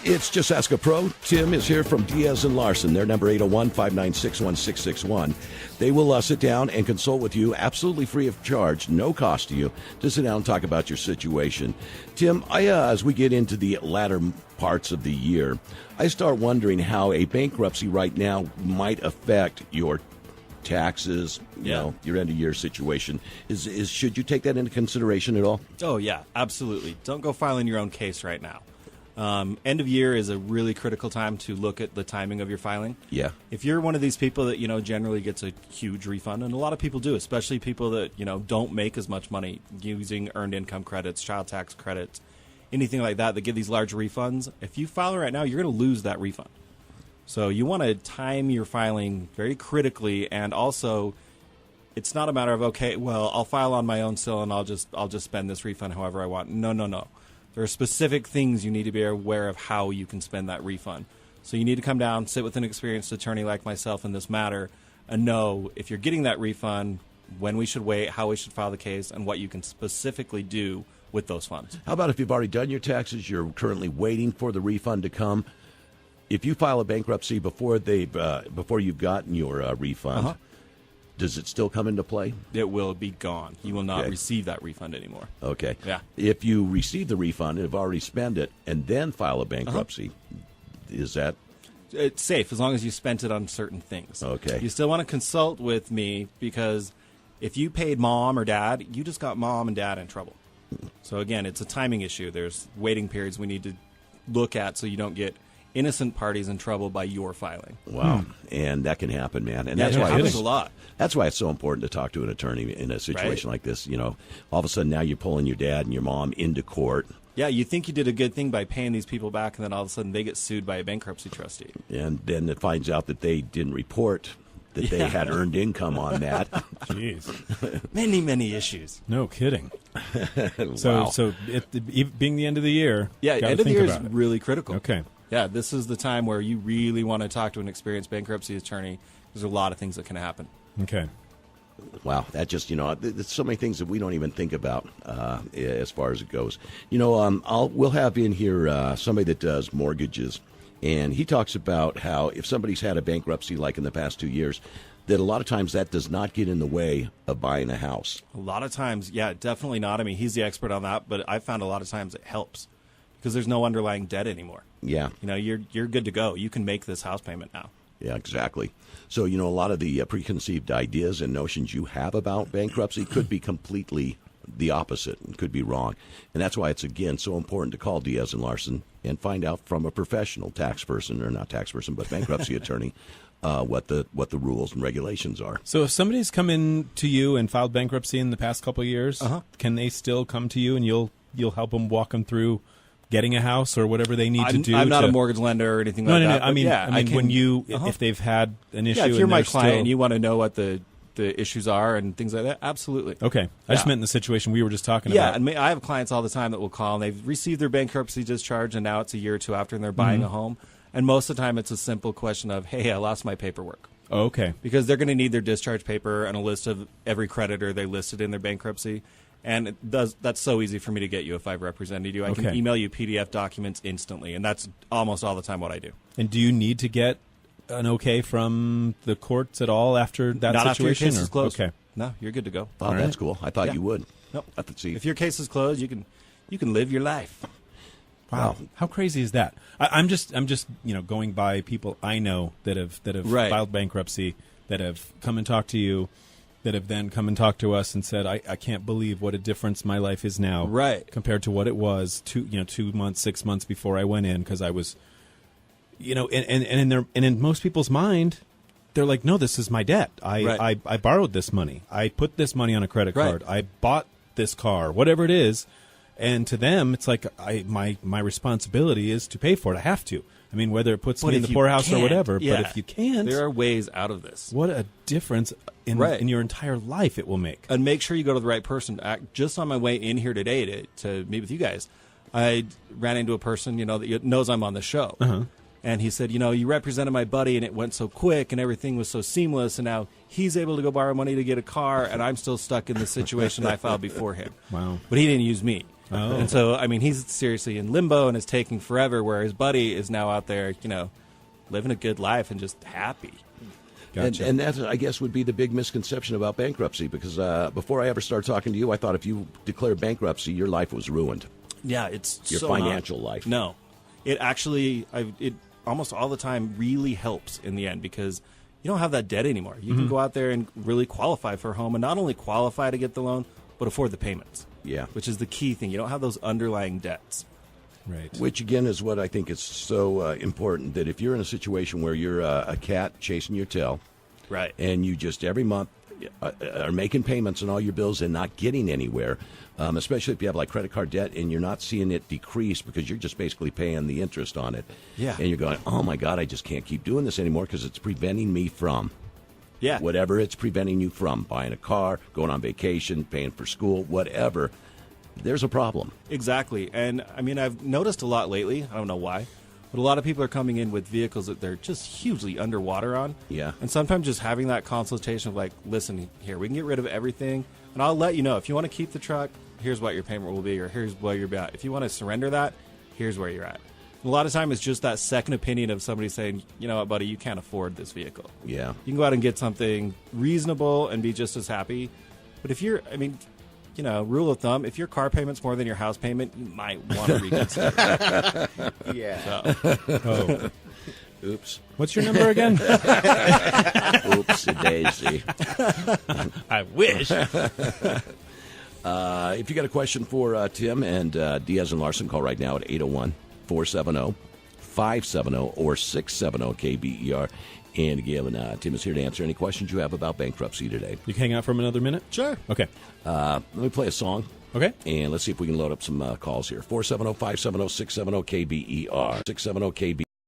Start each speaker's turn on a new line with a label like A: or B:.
A: It's Just Ask a Pro. Tim is here from Diaz and Larsen. Their number 801-596-1661. They will sit down and consult with you absolutely free of charge, no cost to you, to sit down and talk about your situation. Tim, as we get into the latter parts of the year, I start wondering how a bankruptcy right now might affect your taxes, your end of year situation. Should you take that into consideration at all?
B: Oh, yeah, absolutely. Don't go filing your own case right now. End of year is a really critical time to look at the timing of your filing.
A: Yeah.
B: If you're one of these people that, generally gets a huge refund, and a lot of people do, especially people that, don't make as much money using earned income credits, child tax credits, anything like that give these large refunds, if you file right now, you're going to lose that refund. So you want to time your filing very critically, and also it's not a matter of, okay, well, I'll file on my own still and I'll just spend this refund however I want. No. There are specific things you need to be aware of how you can spend that refund. So you need to come down, sit with an experienced attorney like myself in this matter, and know if you're getting that refund, when we should wait, how we should file the case, and what you can specifically do with those funds.
A: How about if you've already done your taxes, you're currently waiting for the refund to come? If you file a bankruptcy before you've gotten your refund, does it still come into play?
B: It will be gone. You will not receive that refund anymore.
A: Okay.
B: Yeah.
A: If you receive the refund and have already spent it and then file a bankruptcy, is that?
B: It's safe as long as you spent it on certain things.
A: Okay.
B: You still want to consult with me because if you paid mom or dad, you just got mom and dad in trouble. So, again, it's a timing issue. There's waiting periods we need to look at so you don't get innocent parties in trouble by your filing.
A: Wow. And that can happen, man. And
B: that's
A: why
B: it happens a lot.
A: That's why it's so important to talk to an attorney in a situation like this. All of a sudden now you're pulling your dad and your mom into court.
B: Yeah, you think you did a good thing by paying these people back, and then all of a sudden they get sued by a bankruptcy trustee.
A: And then it finds out that they didn't report that they had earned income on that.
C: Jeez.
B: Many issues.
C: No kidding.
A: Wow.
C: So being the end of the year,
B: end of the year is
C: it.
B: really critical.
C: Okay.
B: Yeah, this is the time where you really want to talk to an experienced bankruptcy attorney. There's a lot of things that can happen.
C: Okay.
A: Wow, that just, there's so many things that we don't even think about as far as it goes. We'll have in here somebody that does mortgages, and he talks about how if somebody's had a bankruptcy like in the past 2 years, that a lot of times that does not get in the way of buying a house.
B: A lot of times, yeah, definitely not. I mean, he's the expert on that, but I've found a lot of times it helps because there's no underlying debt anymore.
A: Yeah.
B: You're good to go. You can make this house payment now.
A: Yeah, exactly. So, a lot of the preconceived ideas and notions you have about bankruptcy could be completely the opposite and could be wrong. And that's why it's, again, so important to call Diaz and Larsen and find out from a professional bankruptcy attorney what the rules and regulations are.
C: So if somebody's come in to you and filed bankruptcy in the past couple of years, can they still come to you and you'll help them walk them through getting a house or whatever they need to do?
B: I'm not a mortgage lender or anything like that.
C: No. I mean, when you, if they've had an issue,
B: if you're my client and you want to know what the issues are and things like that, absolutely.
C: Okay. I just meant in the situation we were just talking about.
B: Yeah, and I have clients all the time that will call and they've received their bankruptcy discharge and now it's a year or two after and they're buying a home. And most of the time it's a simple question of, hey, I lost my paperwork.
C: Oh, okay.
B: Because they're going to need their discharge paper and a list of every creditor they listed in their bankruptcy. And that's so easy for me to get you if I've represented you. I can email you PDF documents instantly, and that's almost all the time what I do.
C: And do you need to get an okay from the courts at all after that
B: Not
C: situation?
B: after your case is closed.
C: Okay.
B: No, you're good to go.
A: Oh, that's cool. I thought you would.
B: Nope.
A: See.
B: If your case is closed, you can live your life.
C: Wow, how crazy is that? I'm just going by people I know that have filed bankruptcy, that have come and talked to you, that have then come and talked to us and said, I can't believe what a difference my life is now, compared to what it was 2 months, 6 months before I went in, because I was, and in most people's mind, they're like, no, this is my debt. I borrowed this money. I put this money on a credit card. I bought this car, whatever it is. And to them, it's like my responsibility is to pay for it. I have to. I mean, whether it puts me in the poorhouse or whatever. But if you can't,
B: there are ways out of this.
C: What a difference in your entire life it will make.
B: And make sure you go to the right person. Just on my way in here today to meet with you guys, I ran into a person that knows I'm on the show. And he said, you represented my buddy, and it went so quick, and everything was so seamless, and now he's able to go borrow money to get a car, and I'm still stuck in the situation I filed before him.
C: Wow.
B: But he didn't use me.
C: Oh.
B: And so, I mean, he's seriously in limbo and is taking forever, where his buddy is now out there, living a good life and just happy.
C: Gotcha.
A: And that, I guess, would be the big misconception about bankruptcy, because before I ever started talking to you, I thought if you declared bankruptcy, your life was ruined.
B: Yeah, it's
A: your
B: so
A: financial
B: not.
A: life.
B: No. It actually, it almost all the time really helps in the end, because you don't have that debt anymore. You can go out there and really qualify for a home, and not only qualify to get the loan, but afford the payments.
A: Yeah.
B: Which is the key thing. You don't have those underlying debts.
C: Right.
A: Which, again, is what I think is so important, that if you're in a situation where you're a cat chasing your tail,
B: right,
A: and you just every month are making payments on all your bills and not getting anywhere, especially if you have like credit card debt and you're not seeing it decrease because you're just basically paying the interest on it.
B: Yeah.
A: And you're going, oh, my God, I just can't keep doing this anymore because it's preventing me from.
B: Yeah.
A: Whatever it's preventing you from, buying a car, going on vacation, paying for school, whatever, there's a problem.
B: Exactly. And, I mean, I've noticed a lot lately, I don't know why, but a lot of people are coming in with vehicles that they're just hugely underwater on.
A: Yeah.
B: And sometimes just having that consultation of like, listen, here, we can get rid of everything, and I'll let you know. If you want to keep the truck, here's what your payment will be, or here's where you're at. If you want to surrender that, here's where you're at. And a lot of time it's just that second opinion of somebody saying, you know what, buddy, you can't afford this vehicle.
A: Yeah.
B: You can go out and get something reasonable and be just as happy. But if you're, I mean, rule of thumb, if your car payment's more than your house payment, you might want to reconsider.
D: Yeah.
B: So.
C: Oh.
A: Oops.
C: What's your number again?
A: Oopsie-daisy.
C: I wish.
A: If you got a question for Tim and Diaz and Larsen, call right now at 801-470-570 or 670-KBER. And again, Tim is here to answer any questions you have about bankruptcy today.
C: You can hang out for another minute?
B: Sure.
C: Okay.
A: Let me play a song.
C: Okay.
A: And let's see if we can load up some calls here. 470-570-670-KBER. 670-KBER.